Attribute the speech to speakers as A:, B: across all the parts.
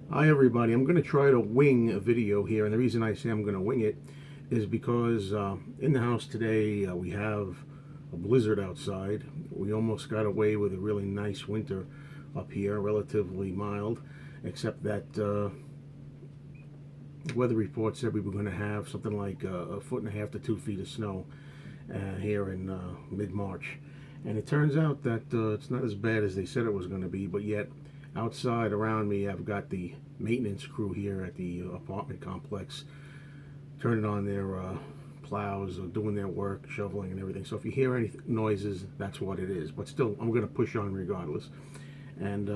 A: Hi everybody, I'm going to try to wing a video here, and the reason I say I'm going to wing it is because in the house today we have a blizzard outside. We almost got away with a really nice winter up here, relatively mild, except that weather report said we were going to have something like a foot and a half to 2 feet of snow here in mid-March. And it turns out that it's not as bad as they said it was going to be, but yet outside around me I've got the maintenance crew here at the apartment complex turning on their plows, doing their work, shoveling and everything. So if you hear any noises, that's what it is. But still, I'm going to push on regardless. And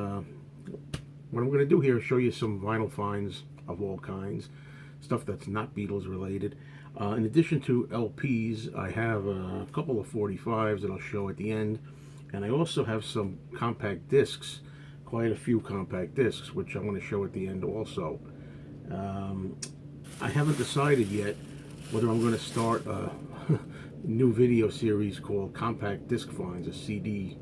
A: what I'm going to do here is show you some vinyl finds of all kinds, stuff that's not Beatles related. In addition to LPs, I have a couple of 45s that I'll show at the end, and I also have some compact discs, quite a few compact discs, which I want to show at the end also. I haven't decided yet whether I'm going to start a new video series called Compact Disc Finds, or CD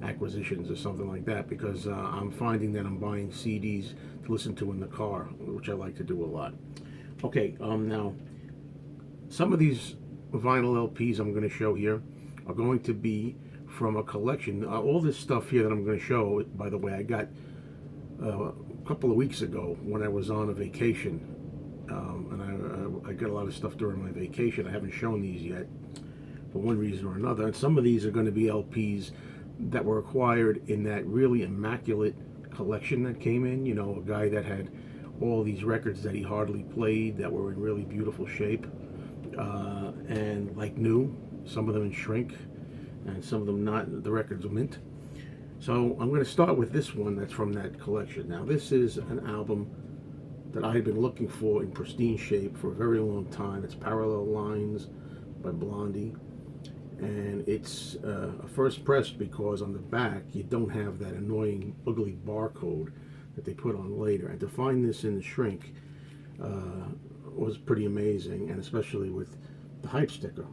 A: acquisitions or something like that, because I'm finding that I'm buying CDs to listen to in the car, which I like to do a lot. Okay, now some of these vinyl LPs I'm going to show here are going to be from a collection. All this stuff here that I'm going to show, by the way, I got a couple of weeks ago when I was on a vacation, and I got a lot of stuff during my vacation. I haven't shown these yet for one reason or another, and some of these are going to be LPs that were acquired in that really immaculate collection that came in. You know, a guy that had all these records that he hardly played that were in really beautiful shape, and like new, some of them in shrink and some of them not. The records are mint. So I'm going to start with this one that's from that collection. Now this is an album that I had been looking for in pristine shape for a very long time. It's Parallel Lines by Blondie, and it's a first press because on the back you don't have that annoying ugly barcode that they put on later, and to find this in the shrink was pretty amazing, and especially with the hype sticker,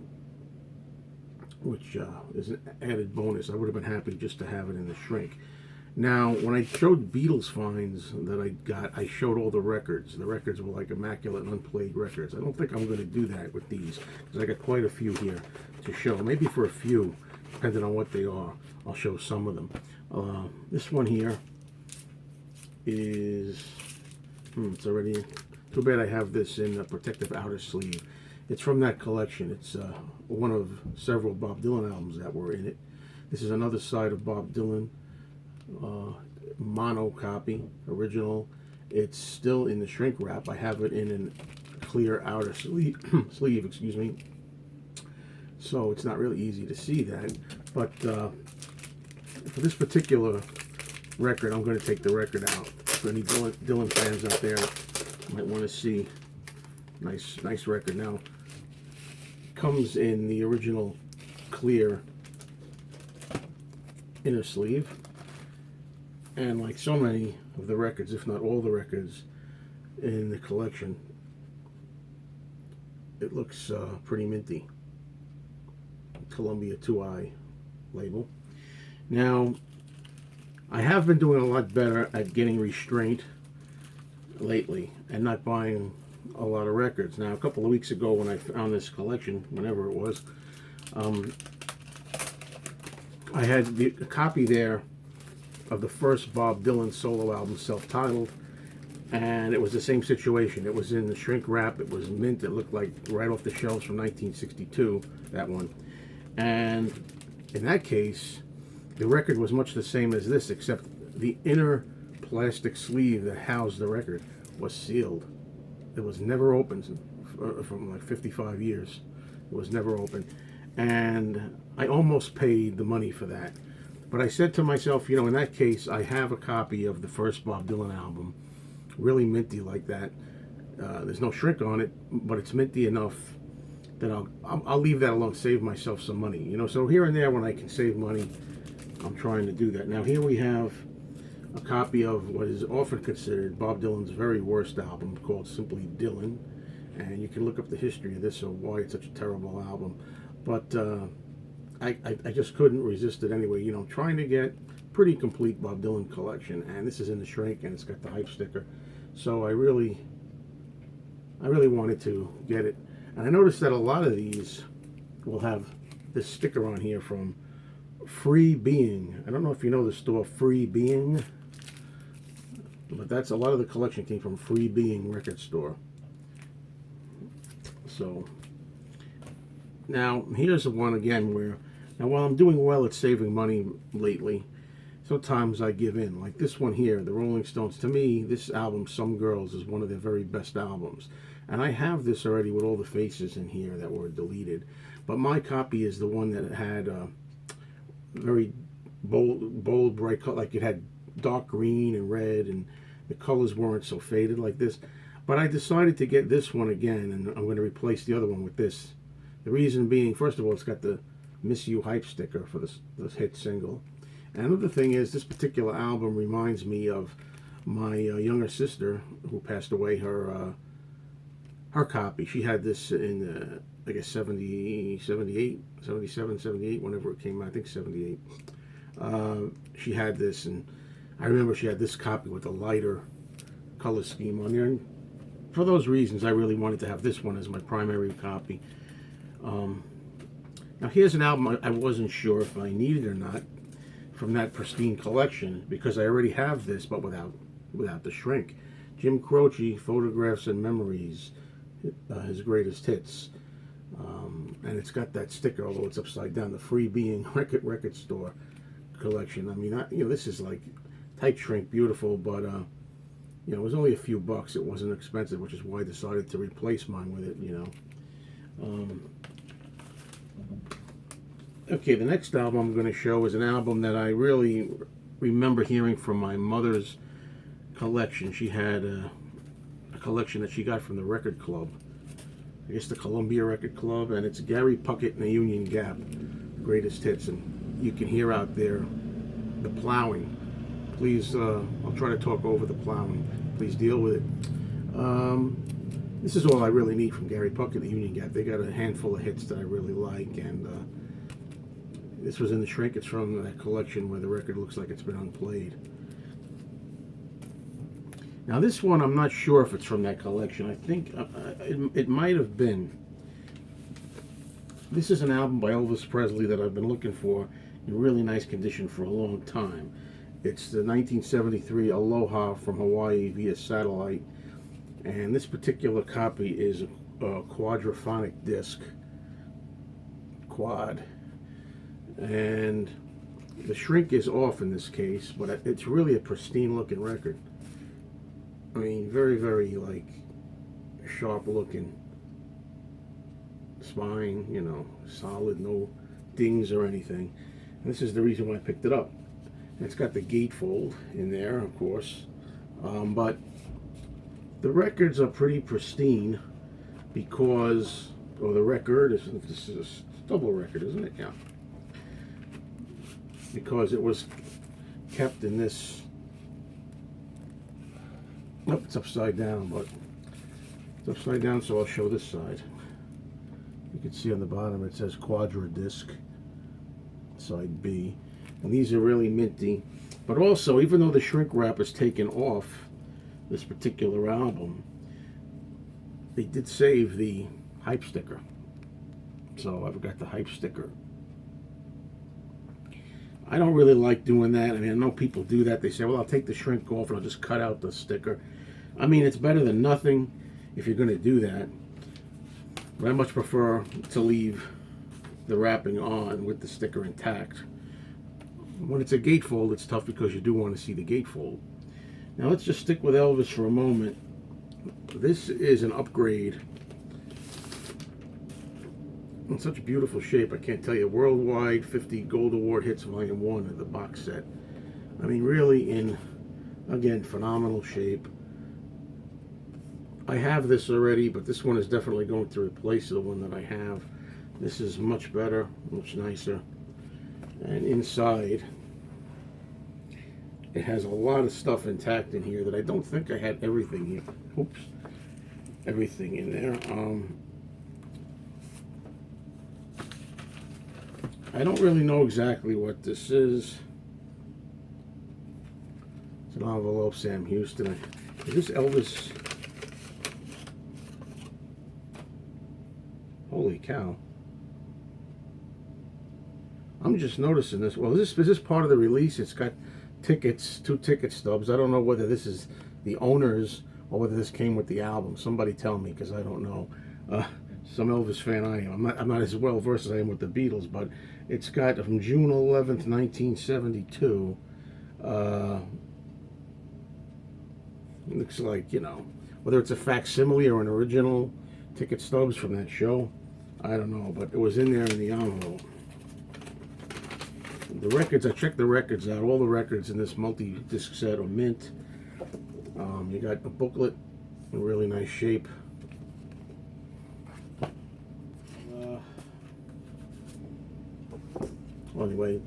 A: which is an added bonus. I would have been happy just to have it in the shrink. Now, when I showed Beatles finds that I got, I showed all the records. The records were like immaculate and unplayed records. I don't think I'm going to do that with these, because I got quite a few here to show. Maybe for a few, depending on what they are, I'll show some of them. This one here is, it's already, too bad I have this in a protective outer sleeve. It's from that collection. It's one of several Bob Dylan albums that were in it. This is another side of Bob Dylan, mono copy, original. It's still in the shrink wrap. I have it in a clear outer sleeve, excuse me. So it's not really easy to see that. But for this particular record, I'm going to take the record out. For any Dylan fans out there, might want to see. Nice record. Now, comes in the original clear inner sleeve, and like so many of the records, if not all the records in the collection, it looks pretty minty. Columbia 2i label. Now, I have been doing a lot better at getting restraint lately and not buying a lot of records. Now, a couple of weeks ago when I found this collection, whenever it was, I had a copy there of the first Bob Dylan solo album, self-titled, and it was the same situation. It was in the shrink wrap. It was mint. It looked like right off the shelves from 1962, that one. And in that case, the record was much the same as this, except the inner plastic sleeve that housed the record was sealed. It was never opened from like 55 years. It was never opened. And I almost paid the money for that. But I said to myself, you know, in that case, I have a copy of the first Bob Dylan album, really minty like that. There's no shrink on it, but it's minty enough that I'll leave that alone, save myself some money. You know, so here and there when I can save money, I'm trying to do that. Now here we have a copy of what is often considered Bob Dylan's very worst album, called Simply Dylan, and you can look up the history of this or why it's such a terrible album. But I just couldn't resist it anyway. You know, trying to get pretty complete Bob Dylan collection, and this is in the shrink, and it's got the hype sticker. So I really wanted to get it. And I noticed that a lot of these will have this sticker on here from Free Being. I don't know if you know the store Free Being, but that's a lot of the collection came from Free Being record store. So now here's the one again where, now while I'm doing well at saving money lately, sometimes I give in. Like this one here, the Rolling Stones. To me, this album, Some Girls, is one of their very best albums. And I have this already with all the faces in here that were deleted. But my copy is the one that had very bold, bright color. Like it had dark green and red, and the colors weren't so faded like this. But I decided to get this one again, and I'm going to replace the other one with this. The reason being, first of all, it's got the Miss You hype sticker for this hit single. And another thing is, this particular album reminds me of my younger sister who passed away. Her copy, she had this in I guess 70, 78, 77, 78, whenever it came out. I think 78. She had this, and I remember she had this copy with a lighter color scheme on there. And for those reasons, I really wanted to have this one as my primary copy. Now here's an album I wasn't sure if I needed or not from that pristine collection, because I already have this, but without the shrink. Jim Croce, Photographs and Memories, his greatest hits. And it's got that sticker, although it's upside down, the Free Being record store collection. I mean, this is like tight shrink, beautiful, but it was only a few bucks. It wasn't expensive, which is why I decided to replace mine with it, Okay, the next album I'm going to show is an album that I really remember hearing from my mother's collection. She had a collection that she got from the record club. I guess the Columbia Record Club, and it's Gary Puckett and the Union Gap, greatest hits. And you can hear out there the plowing. Please, I'll try to talk over the plowing. Please deal with it. This is all I really need from Gary Puckett and the Union Gap. They got a handful of hits that I really like, and this was in the shrink. It's from that collection where the record looks like it's been unplayed. Now this one, I'm not sure if it's from that collection. I think it might have been. This is an album by Elvis Presley that I've been looking for in really nice condition for a long time. It's the 1973 Aloha from Hawaii via satellite. And this particular copy is a quadraphonic disc. Quad. And the shrink is off in this case, but it's really a pristine looking record. I mean, very, very, like, sharp looking spine, solid, no dings or anything. And this is the reason why I picked it up. And it's got the gatefold in there, of course. But the records are pretty pristine because, the record, this is a double record, isn't it? Yeah. Because it was kept in this. Nope, it's upside down, but it's upside down, so I'll show this side. You can see on the bottom it says Quadra Disc, side B. And these are really minty. But also, even though the shrink wrap is taken off this particular album, they did save the hype sticker. So I've got the hype sticker. I don't really like doing that. I mean, I know people do that. They say, well, I'll take the shrink off and I'll just cut out the sticker. I mean, it's better than nothing if you're going to do that. But I much prefer to leave the wrapping on with the sticker intact. When it's a gatefold, it's tough because you do want to see the gatefold. Now let's just stick with Elvis for a moment. This is an upgrade. In such beautiful shape, I can't tell you. Worldwide 50 Gold Award Hits Volume 1 of the box set. I mean, really in, again, phenomenal shape. I have this already, but this one is definitely going to replace the one that I have. This is much better, much nicer. And inside, it has a lot of stuff intact in here that I don't think I had everything here. Oops. Everything in there. I don't really know exactly what this is. It's an envelope, Sam Houston. Is this Elvis? Holy cow. I'm just noticing this. Well, is this part of the release? It's got tickets, 2 ticket stubs. I don't know whether this is the owners or whether this came with the album. Somebody tell me, because I don't know. Some Elvis fan I am. I'm not as well versed as I am with the Beatles, but it's got from June 11th, 1972. Looks like, you know, whether it's a facsimile or an original ticket stubs from that show, I don't know, but it was in there in the envelope. The records, I checked the records out. All the records in this multi-disc set are mint. You got a booklet in really nice shape. Well, anyway,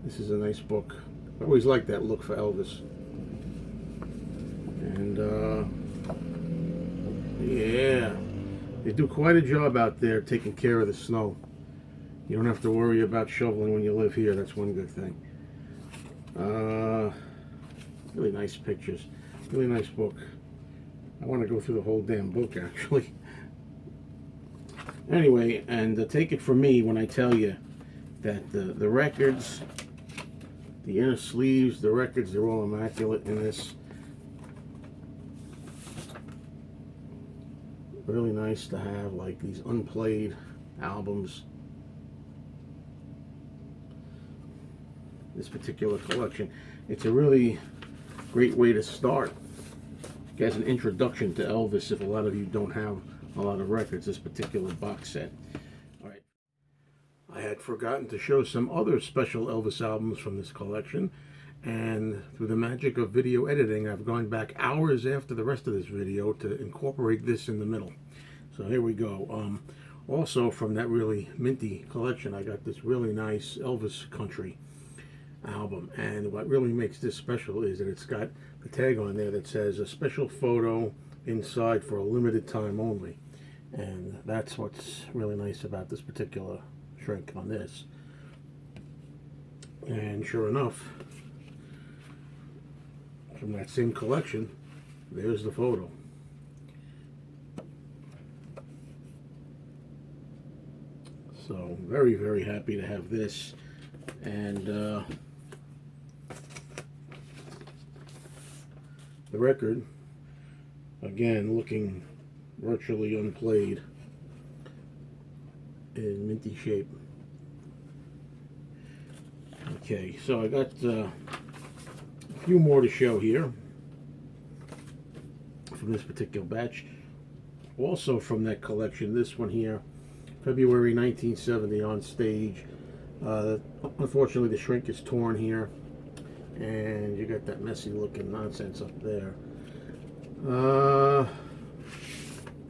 A: this is a nice book. I always liked that look for Elvis. And yeah, they do quite a job out there taking care of the snow. You don't have to worry about shoveling when you live here. That's one good thing. Really nice pictures. Really nice book. I want to go through the whole damn book, actually. Anyway, and take it from me when I tell you that the records, the inner sleeves, the records, they're all immaculate in this. Really nice to have, like, these unplayed albums. This particular collection, it's a really great way to start as an introduction to Elvis if a lot of you don't have a lot of records. This particular box set. All right, I had forgotten to show some other special Elvis albums from this collection, and through the magic of video editing, I've gone back hours after the rest of this video to incorporate this in the middle. So here we go. Also from that really minty collection, I got this really nice Elvis Country album, and what really makes this special is that it's got the tag on there that says a special photo inside for a limited time only, and that's what's really nice about this particular shrink on this. And sure enough, from that same collection, there's the photo. So very, very happy to have this. And the record, again, looking virtually unplayed, in minty shape. Okay, so I got a few more to show here from this particular batch. Also from that collection, this one here, February 1970 on stage. Unfortunately, the shrink is torn here, and you got that messy looking nonsense up there.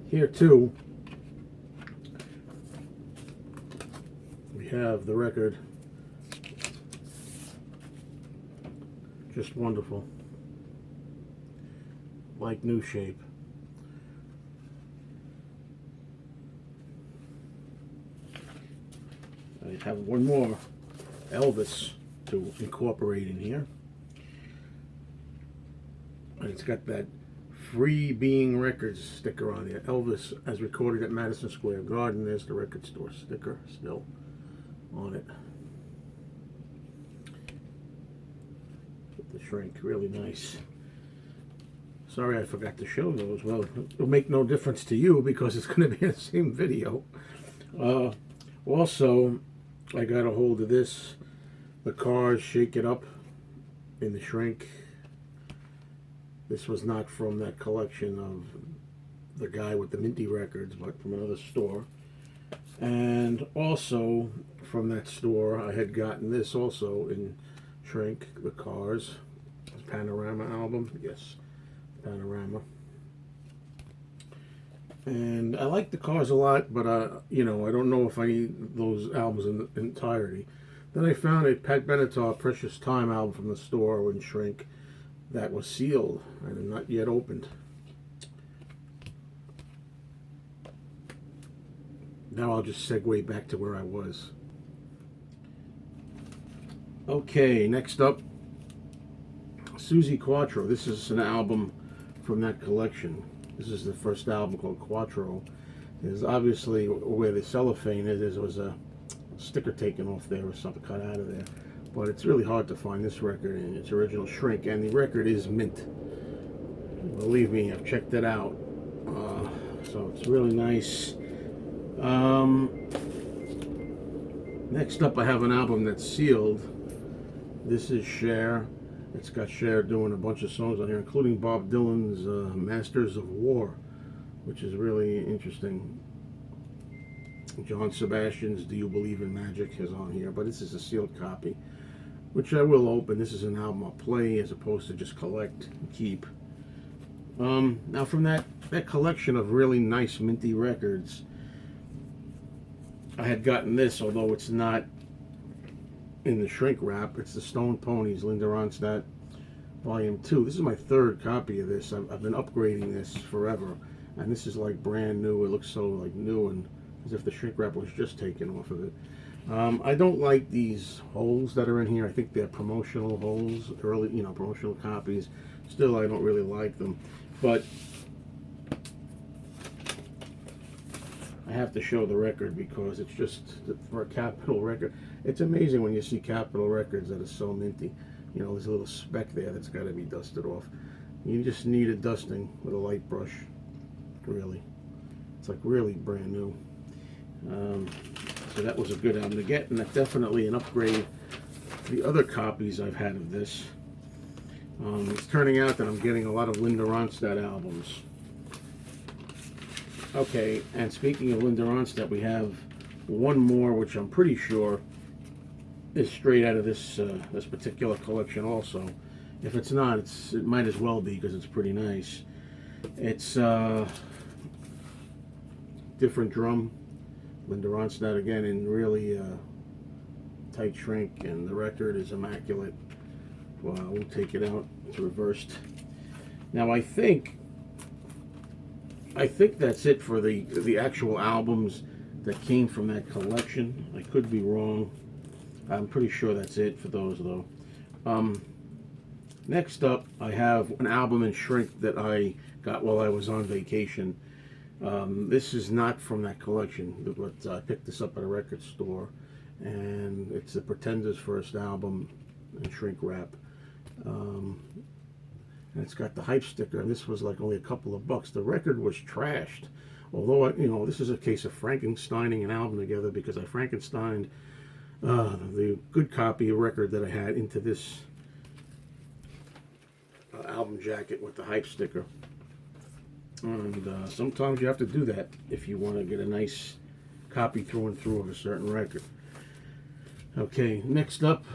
A: Here too, we have the record. Just wonderful, like new shape. I have one more Elvis to incorporate in here, and it's got that Free Being Records sticker on there. Elvis as recorded at Madison Square Garden. There's the record store sticker still on it. The shrink, really nice. Sorry I forgot to show those. Well, it'll make no difference to you because it's going to be in the same video. Also, I got a hold of this, the Cars Shake It Up in the shrink. This was not from that collection of the guy with the minty records, but from another store. And also from that store, I had gotten this also in shrink, the Cars Panorama album. Yes, Panorama. And I like the Cars a lot, but you know, I don't know if I need those albums in entirety. Then I found a Pat Benatar Precious Time album from the store in shrink that was sealed and not yet opened. Now I'll just segue back to where I was. Okay, next up, Susie Quattro. This is an album from that collection. This is the first album called Quattro. There's obviously where the cellophane is, there was a sticker taken off there or something cut out of there. But it's really hard to find this record in its original shrink, and the record is mint. Believe me, I've checked it out. So it's really nice. Next up, I have an album that's sealed. This is Cher. It's got Cher doing a bunch of songs on here, including Bob Dylan's Masters of War, which is really interesting. John Sebastian's Do You Believe in Magic is on here, but this is a sealed copy, which I will open. This is an album I'll play as opposed to just collect and keep. Now from that collection of really nice minty records, I had gotten this, although it's not in the shrink wrap. It's the Stone Ponies, Linda Ronstadt, Volume 2. This is my third copy of this. I've been upgrading this forever, and this is like brand new. It looks so like new and as if the shrink wrap was just taken off of it. I don't like these holes that are in here. I think they're promotional holes, early, promotional copies. Still, I don't really like them, but I have to show the record because it's just, for a Capitol record, it's amazing when you see Capitol records that are so minty. There's a little speck there that's got to be dusted off. You just need a dusting with a light brush, really. It's like really brand new. So that was a good album to get, and that's definitely an upgrade to the other copies I've had of this. It's turning out that I'm getting a lot of Linda Ronstadt albums. Okay, and speaking of Linda Ronstadt, we have one more, which I'm pretty sure is straight out of this this particular collection also. If it's not, it might as well be because it's pretty nice. It's different drum, Linda Ronstadt again in really tight shrink, and the record is immaculate. Well, we'll take it out. It's reversed. Now I think that's it for the actual albums that came from that collection. I could be wrong. I'm pretty sure that's it for those though. Next up, I have an album in shrink that I got while I was on vacation. This is not from that collection, but I picked this up at a record store, and it's the Pretenders' first album in shrink wrap. And it's got the hype sticker, and this was like only a couple of bucks. The record was trashed, although this is a case of Frankensteining an album together, because I Frankensteined the good copy record that I had into this album jacket with the hype sticker. And sometimes you have to do that if you want to get a nice copy through and through of a certain record. Okay, next up,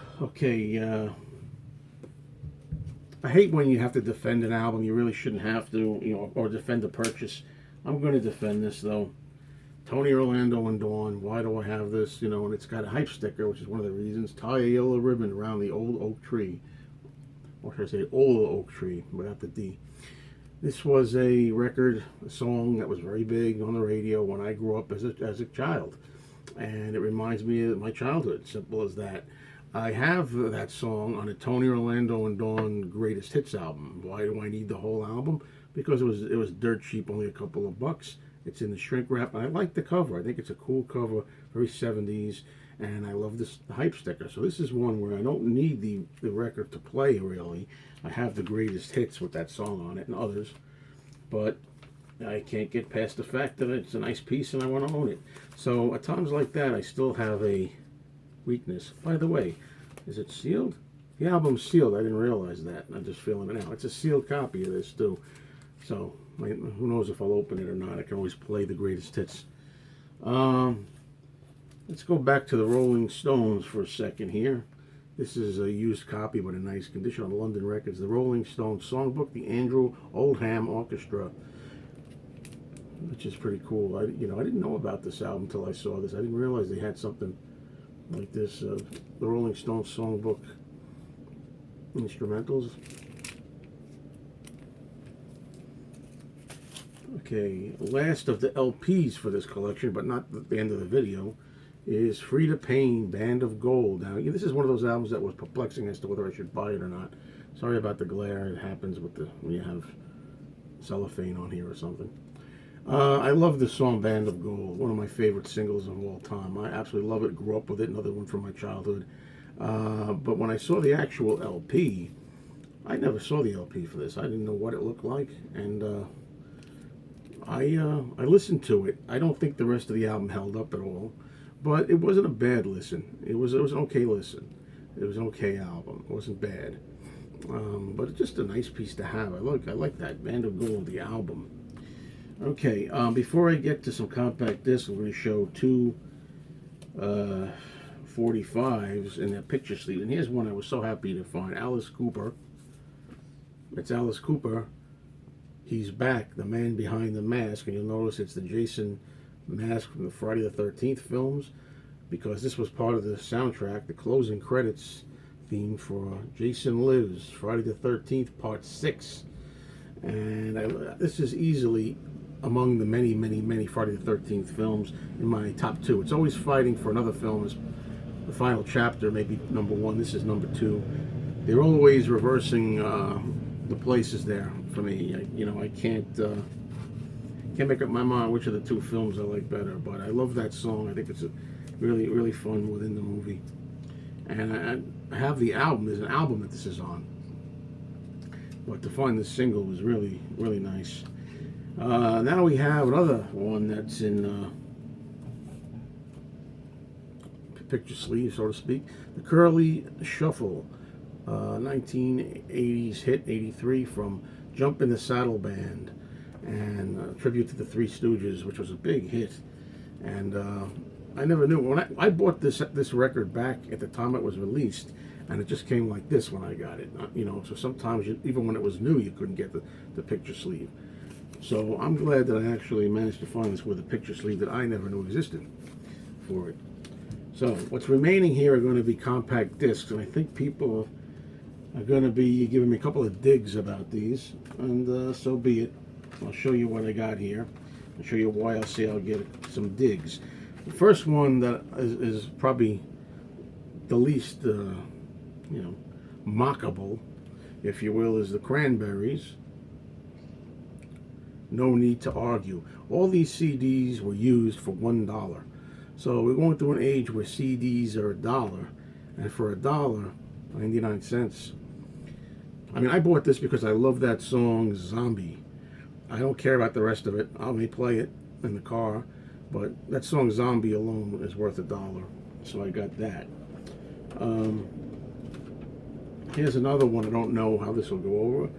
A: I hate when you have to defend an album. You really shouldn't have to, or defend a purchase. I'm going to defend this though. Tony Orlando and Dawn. Why do I have this? And it's got a hype sticker, which is one of the reasons. Tie a yellow ribbon around the old oak tree, or should I say old oak tree, without the D. This was a record, a song that was very big on the radio when I grew up as a child, and it reminds me of my childhood. Simple as that. I have that song on a Tony Orlando and Dawn Greatest Hits album. Why do I need the whole album? Because it was dirt cheap, only a couple of bucks. It's in the shrink wrap, and I like the cover. I think it's a cool cover, very 70s, and I love the hype sticker. So this is one where I don't need the record to play, really. I have the greatest hits with that song on it and others, but I can't get past the fact that it's a nice piece and I want to own it. So at times like that, I still have a weakness. By the way, is it sealed? The album's sealed. I didn't realize that. I'm just feeling it now. It's a sealed copy of this too. So who knows if I'll open it or not. I can always play the greatest hits. Let's go back to the Rolling Stones for a second here. This is a used copy but in nice condition on London Records. The Rolling Stones Songbook, the Andrew Oldham Orchestra, which is pretty cool. I didn't know about this album until I saw this. I didn't realize they had something like this. The Rolling Stones Songbook instrumentals. Okay, last of the LPs for this collection, but not at the end of the video, is Frida Payne, Band of Gold. Now, this is one of those albums that was perplexing as to whether I should buy it or not. Sorry about the glare. It happens with when you have cellophane on here or something. I love the song Band of Gold, one of my favorite singles of all time. I absolutely love it, grew up with it, another one from my childhood. But when I saw the actual LP, I never saw the LP for this. I didn't know what it looked like, and I listened to it. I don't think the rest of the album held up at all, but it wasn't a bad listen. It was an okay listen. It was an okay album. It wasn't bad, but it's just a nice piece to have. I like that Band of Gold, the album. Okay, before I get to some compact discs, I'm going to show two 45s in that picture sleeve. And here's one I was so happy to find. Alice Cooper. It's Alice Cooper. He's back, the man behind the mask. And you'll notice it's the Jason mask from the Friday the 13th films, because this was part of the soundtrack, the closing credits theme for Jason Lives, Friday the 13th, Part 6. And this is easily among the many, many, many Friday the 13th films in my top two. It's always fighting for another film as the final chapter, maybe number one. This is number two. They're always reversing the places there for me. I can't make up my mind which of the two films I like better, but I love that song. I think it's really, really fun within the movie. And I have the album. There's an album that this is on. But to find this single was really, really nice. Now we have another one that's in picture sleeve, so to speak. The Curly Shuffle, 1980s hit, 83, from Jump in the Saddle Band, and a tribute to the Three Stooges, which was a big hit. And I never knew. When I bought this record back at the time it was released, and it just came like this when I got it. So sometimes, even when it was new, you couldn't get the picture sleeve. So I'm glad that I actually managed to find this with a picture sleeve that I never knew existed for it. So what's remaining here are going to be compact discs, and I think people are going to be giving me a couple of digs about these, and so be it. I'll show you what I got here. I'll show you why I'll get some digs. The first one that is probably the least, mockable, if you will, is the Cranberries. No Need to Argue. All these CDs were used for $1. So we're going through an age where CDs are $1, and for $1, 99 cents. I mean, I bought this because I love that song, Zombie. I don't care about the rest of it. I may play it in the car, but that song, Zombie, alone is worth $1. So I got that. Here's another one. I don't know how this will go over,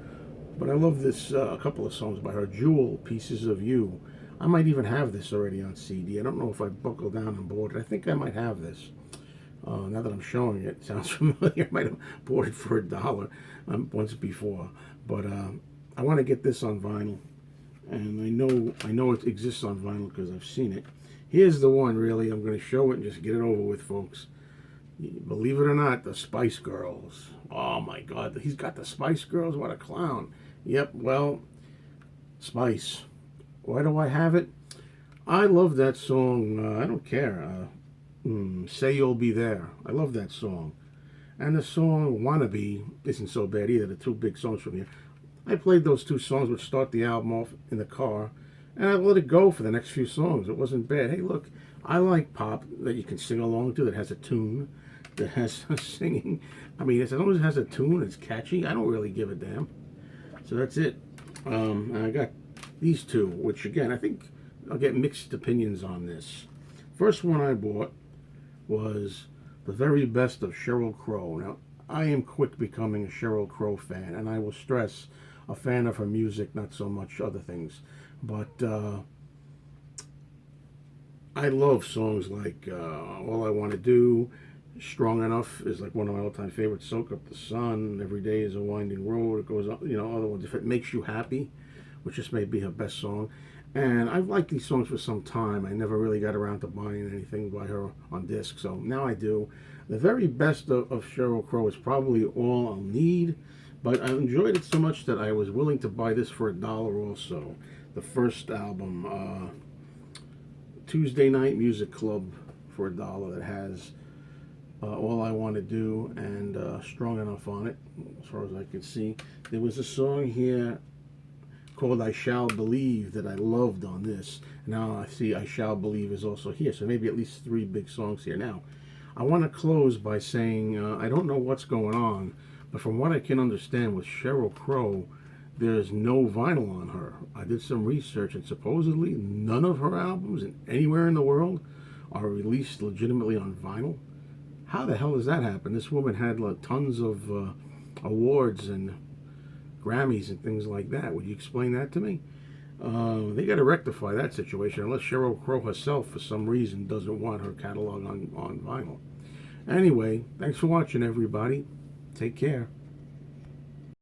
A: but I love this, a couple of songs by her. Jewel, Pieces of You. I might even have this already on CD. I don't know if I buckled down and bought it. I think I might have this. Now that I'm showing it, sounds familiar. I might have bought it for $1 once before. But I want to get this on vinyl. And I know it exists on vinyl because I've seen it. Here's the one, really. I'm going to show it and just get it over with, folks. Believe it or not, the Spice Girls. Oh my God, he's got the Spice Girls. What a clown. Yep, well, Spice. Why do I have it? I love that song. I don't care. Say You'll Be There. I love that song. And the song Wannabe isn't so bad either. The two big songs from here. I played those two songs which start the album off in the car, and I let it go for the next few songs. It wasn't bad. Hey, look, I like pop that you can sing along to, that has a tune, that has singing. I mean, as long as it has a tune, it's catchy. I don't really give a damn. So that's it. And I got these two, which again, I think I'll get mixed opinions on this. First one I bought was The Very Best of Sheryl Crow. Now, I am quick becoming a Sheryl Crow fan, and I will stress, a fan of her music, not so much other things. But I love songs like All I Want to Do, Strong Enough is like one of my all-time favorites. Soak Up the Sun, Every Day is a Winding Road. It goes on, other ones. If It Makes You Happy, which just may be her best song. And I've liked these songs for some time. I never really got around to buying anything by her on disc, so now I do. The Very Best of Sheryl Crow is probably all I'll need, but I enjoyed it so much that I was willing to buy this for $1 also. The first album, Tuesday Night Music Club, for $1, that has All I Want to Do and Strong Enough on it, as far as I could see. There was a song here called I Shall Believe that I loved on this. Now I see I Shall Believe is also here, so maybe at least 3 big songs here. Now, I want to close by saying I don't know what's going on, but from what I can understand with Sheryl Crow, there's no vinyl on her. I did some research, and supposedly none of her albums anywhere in the world are released legitimately on vinyl. How the hell does that happen? This woman had tons of awards and Grammys and things like that. Would you explain that to me? They got to rectify that situation, unless Sheryl Crow herself, for some reason, doesn't want her catalog on vinyl. Anyway, thanks for watching, everybody. Take care.